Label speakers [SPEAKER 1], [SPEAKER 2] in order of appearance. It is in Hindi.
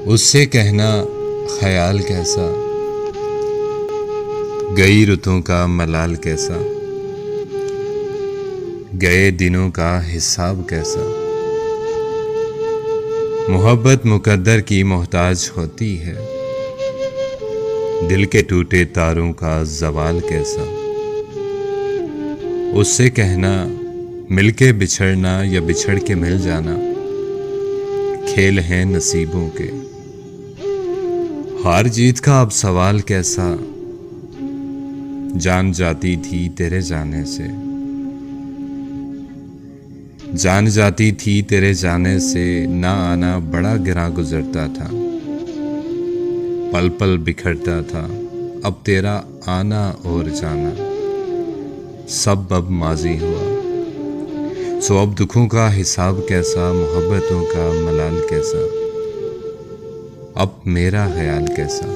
[SPEAKER 1] उससे कहना ख्याल कैसा, गई रुतों का मलाल कैसा, गए दिनों का हिसाब कैसा। मोहब्बत मुकद्दर की मोहताज होती है, दिल के टूटे तारों का ज़वाल कैसा। उससे कहना मिलके बिछड़ना या बिछड़ के मिल जाना, खेल हैं नसीबों के। हार जीत का अब सवाल कैसा, जान जाती थी तेरे जाने से। जान जाती थी तेरे जाने से, ना आना बड़ा गिरा गुजरता था। पल पल बिखरता था, अब तेरा आना और जाना सब अब माजी हुआ। सो अब दुखों का हिसाब कैसा, मोहब्बतों का मलाल कैसा, अब मेरा ख्याल कैसा।